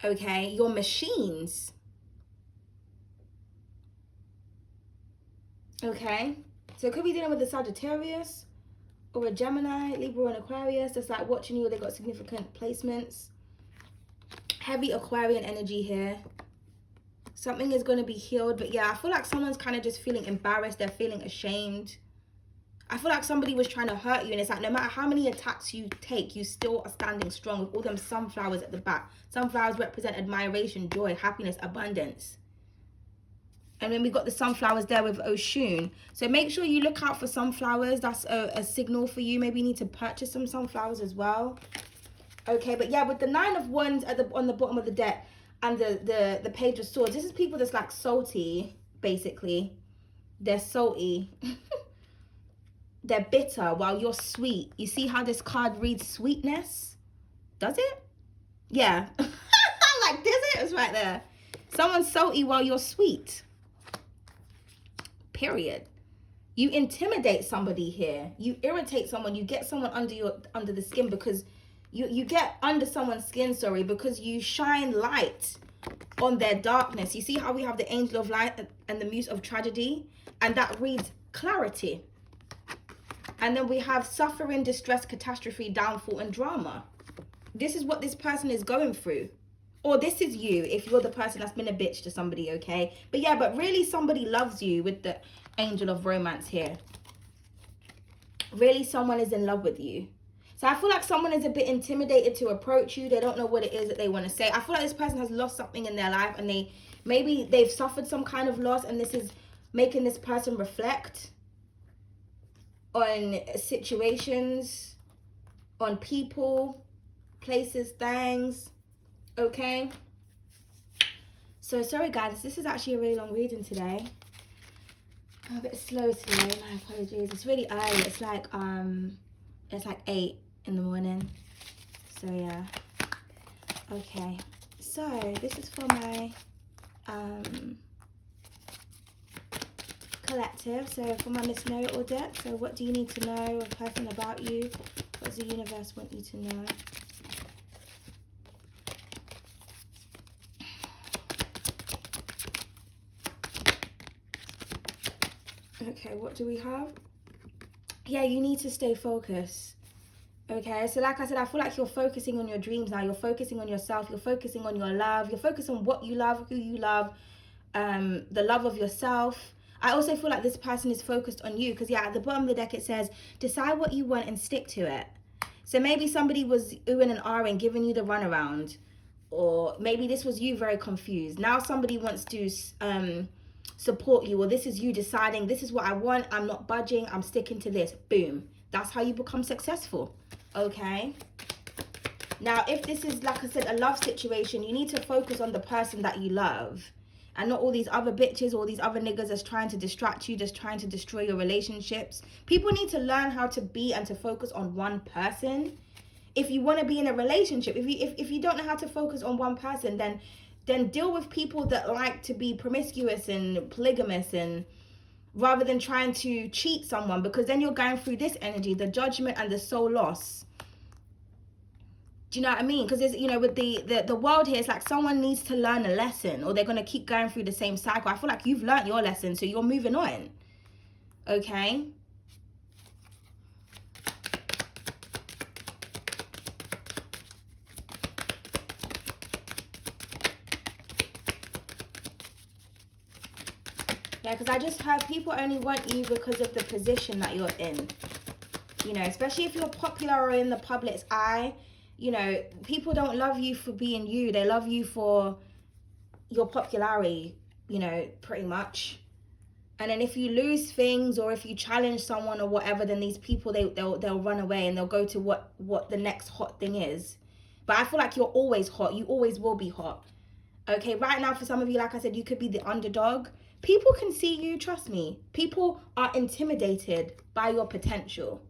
Okay, you're machines. Okay, so it could be dealing with a Sagittarius or a Gemini, Libra, and Aquarius. That's like watching you. They got significant placements. Heavy Aquarian energy here. Something is going to be healed. But yeah, I feel like someone's kind of just feeling embarrassed. They're feeling ashamed. I feel like somebody was trying to hurt you. And it's like, no matter how many attacks you take, you still are standing strong with all them sunflowers at the back. Sunflowers represent admiration, joy, happiness, abundance. And then we got the sunflowers there with Oshun. So make sure you look out for sunflowers. That's a signal for you. Maybe you need to purchase some sunflowers as well. Okay, but yeah, with the 9 of Wands on the bottom of the deck and the Page of Swords, this is people that's like salty, basically. They're salty. They're bitter while you're sweet. You see how this card reads sweetness? Does it? Yeah. I'm like, does it? It's right there. Someone's salty while you're sweet. Period. You intimidate somebody here. You irritate someone. You get someone under the skin because you get under someone's skin, sorry, because you shine light on their darkness. You see how we have the angel of light and the muse of tragedy, and that reads clarity. And then we have suffering, distress, catastrophe, downfall, and drama. This is what this person is going through. Or this is you, if you're the person that's been a bitch to somebody, okay? But yeah, but really somebody loves you with the angel of romance here. Really someone is in love with you. So I feel like someone is a bit intimidated to approach you. They don't know what it is that they want to say. I feel like this person has lost something in their life, and maybe they've suffered some kind of loss, and this is making this person reflect on situations, on people, places, things. Okay, so sorry guys, this is actually a really long reading today. I'm a bit slow today, my apologies. It's really early. It's like 8 in the morning. So yeah. Okay, so this is for my collective. So for my Miss Know-It-All deck. So what do you need to know, a person about you? What does the universe want you to know? Okay, what do we have? Yeah, you need to stay focused. Okay, so like I said, I feel like you're focusing on your dreams now. You're focusing on yourself. You're focusing on your love. You're focused on what you love, who you love, the love of yourself. I also feel like this person is focused on you because, yeah, at the bottom of the deck it says, decide what you want and stick to it. So maybe somebody was oohing and ahhing, giving you the runaround. Or maybe this was you very confused. Now somebody wants to support you, or this is you deciding, this is what I want, I'm not budging, I'm sticking to this. Boom. That's how you become successful. Okay, now if this is, like I said, a love situation, you need to focus on the person that you love and not all these other bitches, all these other niggas that's trying to distract you, just trying to destroy your relationships. People need to learn how to be and to focus on one person if you want to be in a relationship. If you don't know how to focus on one person, then deal with people that like to be promiscuous and polygamous, and rather than trying to cheat someone, because then you're going through this energy, the judgment and the soul loss. Do you know what I mean? Because, you know, with the world here, it's like someone needs to learn a lesson, or they're going to keep going through the same cycle. I feel like you've learned your lesson, so you're moving on. Okay? Yeah, because I just heard people only want you because of the position that you're in. You know, especially if you're popular or in the public's eye. You know, people don't love you for being you. They love you for your popularity, you know, pretty much. And then if you lose things, or if you challenge someone or whatever, then these people, they'll run away and they'll go to what the next hot thing is. But I feel like you're always hot. You always will be hot. Okay, right now for some of you, like I said, you could be the underdog. People can see you, trust me. People are intimidated by your potential.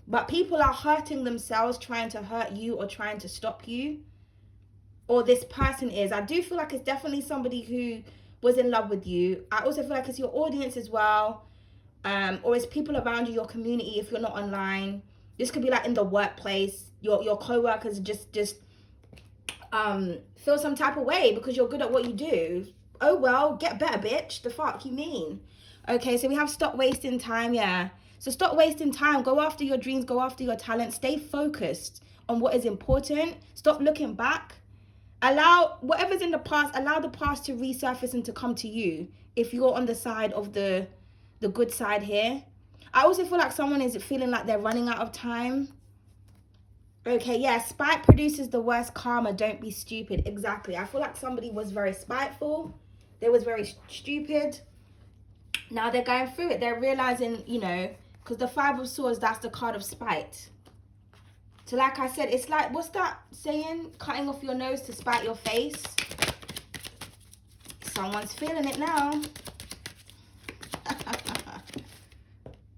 But people are hurting themselves trying to hurt you or trying to stop you. Or this person is. I do feel like it's definitely somebody who was in love with you. I also feel like it's your audience as well. Or it's people around you, your community, if you're not online. This could be like in the workplace. Your co-workers just feel some type of way because you're good at what you do. Oh, well, get better, bitch. The fuck you mean? Okay, so we have stop wasting time, yeah. So stop wasting time. Go after your dreams. Go after your talent. Stay focused on what is important. Stop looking back. Allow whatever's in the past, allow the past to resurface and to come to you if you're on the side of the good side here. I also feel like someone is feeling like they're running out of time. Okay, yeah, spite produces the worst karma. Don't be stupid. Exactly. I feel like somebody was very spiteful. They was very stupid. Now they're going through it. They're realizing, you know, because the Five of Swords, that's the card of spite. So like I said, it's like, what's that saying? Cutting off your nose to spite your face. Someone's feeling it now.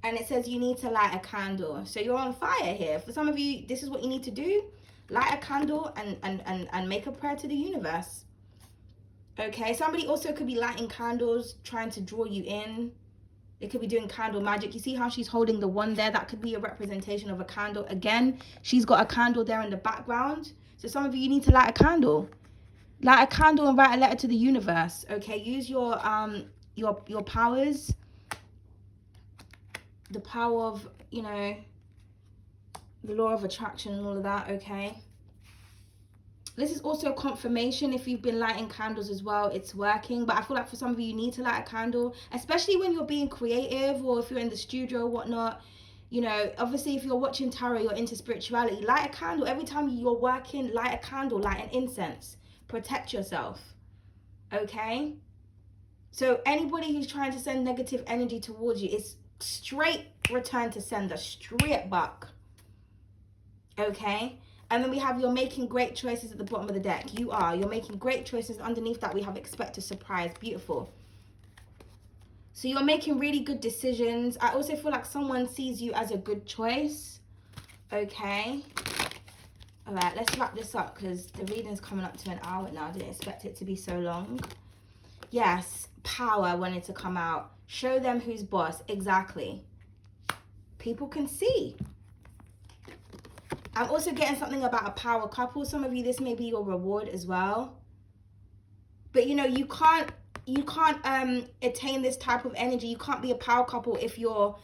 And it says you need to light a candle. So you're on fire here. For some of you, this is what you need to do. Light a candle and make a prayer to the universe. Okay, somebody also could be lighting candles, trying to draw you in. It could be doing candle magic. You see how she's holding the wand there? That could be a representation of a candle. Again, she's got a candle there in the background. So some of you need to light a candle. Light a candle and write a letter to the universe. Okay, use your powers. The power of, you know, the law of attraction and all of that, okay? This is also a confirmation if you've been lighting candles as well, it's working. But I feel like for some of you need to light a candle, especially when you're being creative or if you're in the studio or whatnot. You know, obviously if you're watching tarot, you're into spirituality, light a candle. Every time you're working, light a candle, light an incense. Protect yourself, okay? So anybody who's trying to send negative energy towards you, it's straight return to sender, straight back, okay? And then we have you're making great choices at the bottom of the deck. You're making great choices. Underneath that we have expect a surprise. Beautiful. So you're making really good decisions. I also feel like someone sees you as a good choice, okay? All right, let's wrap this up because the reading's coming up to an hour now. I didn't expect it to be so long. Yes, power wanted to come out. Show them who's boss. Exactly. People can see. I'm also getting something about a power couple. Some of you, this may be your reward as well. But you know, you can't attain this type of energy. You can't be a power couple if you're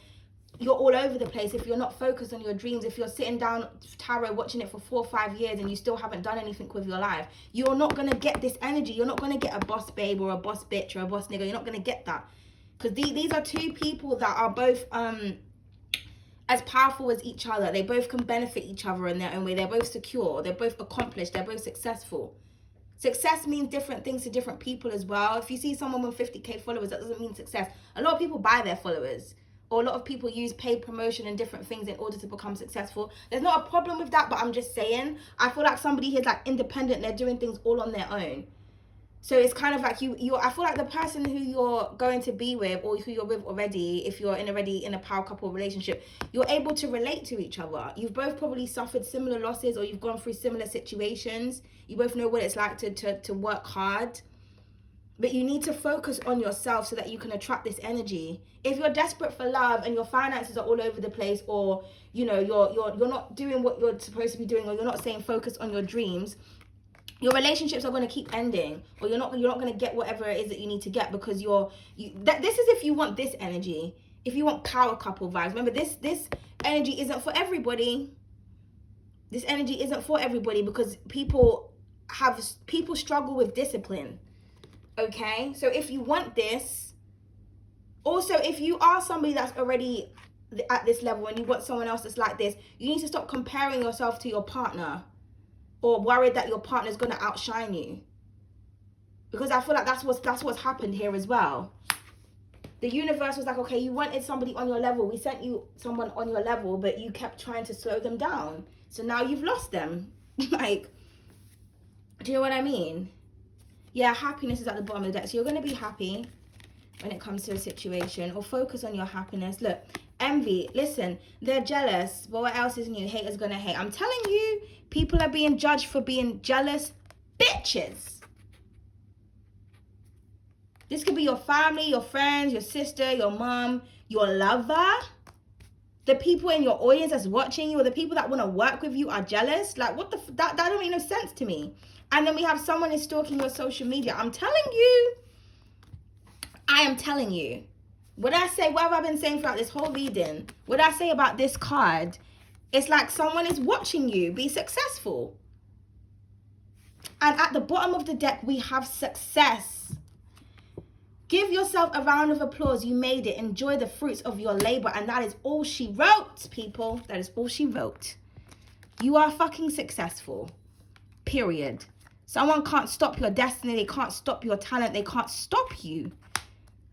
all over the place, if you're not focused on your dreams, if you're sitting down tarot watching it for 4 or 5 years and you still haven't done anything with your life. You're not going to get this energy. You're not going to get a boss babe or a boss bitch or a boss nigga. You're not going to get that. Because these are two people that are both as powerful as each other. They both can benefit each other in their own way. They're both secure. They're both accomplished. They're both successful. Success means different things to different people as well. If you see someone with 50k followers, that doesn't mean success. A lot of people buy their followers. Or a lot of people use paid promotion and different things in order to become successful. There's not a problem with that, but I'm just saying, I feel like somebody here's like independent. They're doing things all on their own. So it's kind of like I feel like the person who you're going to be with or who you're with already, if you're already in a power couple relationship, you're able to relate to each other. You've both probably suffered similar losses or you've gone through similar situations. You both know what it's like to work hard. But you need to focus on yourself so that you can attract this energy. If you're desperate for love and your finances are all over the place, or you know you're not doing what you're supposed to be doing, or you're not staying focused on your dreams, your relationships are going to keep ending, or you're not going to get whatever it is that you need to get because this is if you want this energy. If you want power couple vibes, remember this energy isn't for everybody. This energy isn't for everybody because people struggle with discipline. Okay, so if you want this, also if you are somebody that's already at this level and you want someone else that's like this, you need to stop comparing yourself to your partner or worried that your partner's going to outshine you, because I feel like that's what's happened here as well. The universe was like, okay, you wanted somebody on your level, we sent you someone on your level, but you kept trying to slow them down, so now you've lost them. Like, do you know what I mean? Yeah, happiness is at the bottom of the deck. So you're going to be happy when it comes to a situation, or focus on your happiness. Look, envy. Listen, they're jealous. But what else is new? Haters going to hate. I'm telling you, people are being judged for being jealous bitches. This could be your family, your friends, your sister, your mom, your lover. The people in your audience that's watching you, or the people that want to work with you are jealous. Like, what that don't make no sense to me. And then we have someone is stalking your social media. I'm telling you. I am telling you. What I say, what have I been saying throughout this whole reading? What I say about this card, it's like someone is watching you be successful. And at the bottom of the deck, we have success. Give yourself a round of applause. You made it. Enjoy the fruits of your labor. And that is all she wrote, people. That is all she wrote. You are fucking successful. Period. Someone can't stop your destiny. They can't stop your talent. They can't stop you.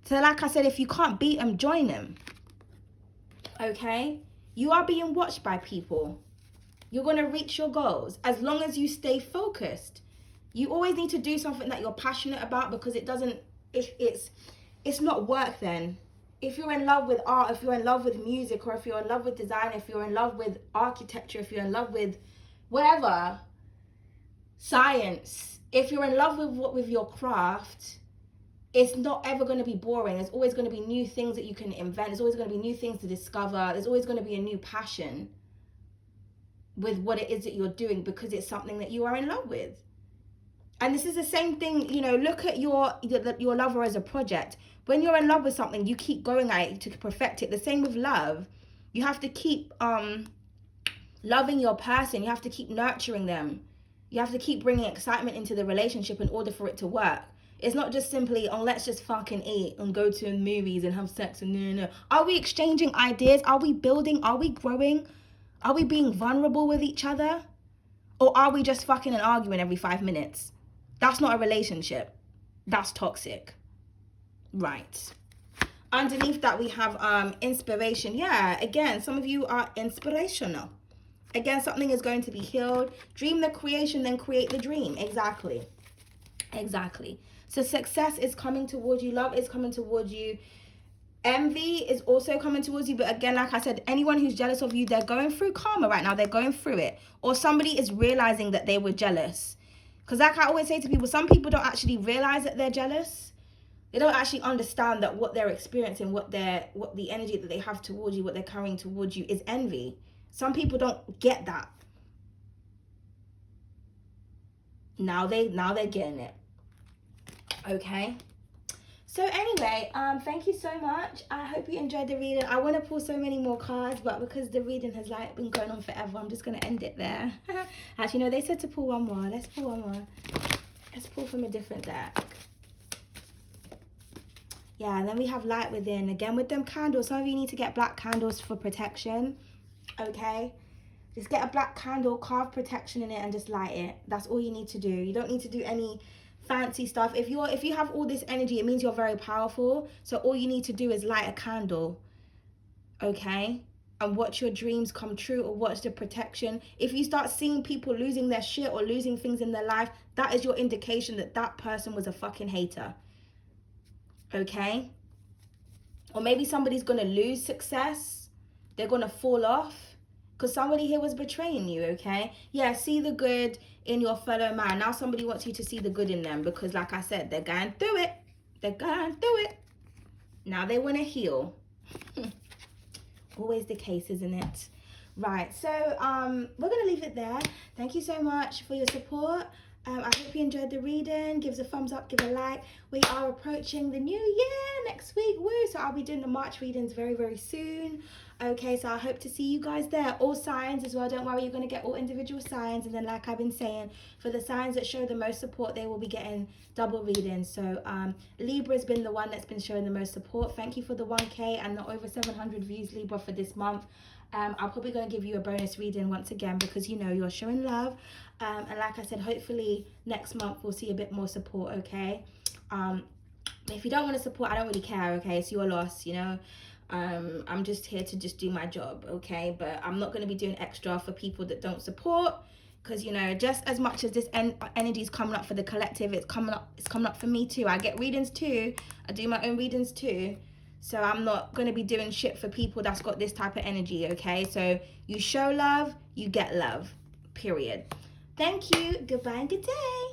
So like I said, if you can't beat them, join them. Okay? You are being watched by people. You're going to reach your goals as long as you stay focused. You always need to do something that you're passionate about, because it's not work then. If you're in love with art, if you're in love with music, or if you're in love with design, if you're in love with architecture, if you're in love with whatever, science, if you're in love with your craft, it's not ever going to be boring. There's always going to be new things that you can invent. There's always going to be new things to discover. There's always going to be a new passion with what it is that you're doing, because it's something that you are in love with. And this is the same thing, you know, look at your lover as a project. When you're in love with something, you keep going at it to perfect it. The same with love. You have to keep loving your person. You have to keep nurturing them. You have to keep bringing excitement into the relationship in order for it to work. It's not just simply, oh, let's just fucking eat and go to movies and have sex and no. Are we exchanging ideas? Are we building? Are we growing? Are we being vulnerable with each other? Or are we just fucking and arguing every 5 minutes? That's not a relationship. That's toxic. Right. Underneath that, we have inspiration. Yeah, again, some of you are inspirational. Again, something is going to be healed. Dream the creation, then create the dream. Exactly. So success is coming towards you. Love is coming towards you. Envy is also coming towards you. But again, like I said, anyone who's jealous of you, they're going through karma right now. They're going through it. Or somebody is realizing that they were jealous. Because like I always say to people, some people don't actually realize that they're jealous. They don't actually understand that what they're experiencing, what the energy that they have towards you, what they're carrying towards you is envy. Some people don't get that. Now they're getting it. Okay. So anyway, thank you so much. I hope you enjoyed the reading. I want to pull so many more cards, but because the reading has like been going on forever, I'm just going to end it there. Actually, no, they said to pull one more. Let's pull one more. Let's pull from a different deck. Yeah, and then we have light within. Again, with them candles, some of you need to get black candles for protection. Okay? Just get a black candle, carve protection in it, and just light it. That's all you need to do. You don't need to do any fancy stuff. If you have all this energy, it means you're very powerful. So all you need to do is light a candle. Okay? And watch your dreams come true, or watch the protection. If you start seeing people losing their shit or losing things in their life, that is your indication that that person was a fucking hater. Okay? Or maybe somebody's going to lose success. They're going to fall off. Because somebody here was betraying you, okay? Yeah, see the good in your fellow man. Now somebody wants you to see the good in them. Because like I said, they're going through it. They're going through it. Now they want to heal. Always the case, isn't it? Right, so we're going to leave it there. Thank you so much for your support. I hope you enjoyed the reading. Give us a thumbs up, give a like. We are approaching the new year next week. Woo! So I'll be doing the March readings very, very soon. Okay, so I hope to see you guys there. All signs as well. Don't worry, you're going to get all individual signs. And then like I've been saying, for the signs that show the most support, they will be getting double readings. So Libra has been the one that's been showing the most support. Thank you for the 1K and the over 700 views, Libra, for this month. I'm probably going to give you a bonus reading once again because, you know, you're showing love. And like I said, hopefully next month we'll see a bit more support, okay? If you don't want to support, I don't really care, okay? It's your loss, you know? I'm just here to just do my job, okay? But I'm not going to be doing extra for people that don't support because, you know, just as much as this energy is coming up for the collective, it's coming up for me too. I get readings too. I do my own readings too. So I'm not going to be doing shit for people that's got this type of energy, okay? So you show love, you get love, period. Thank you. Goodbye and good day.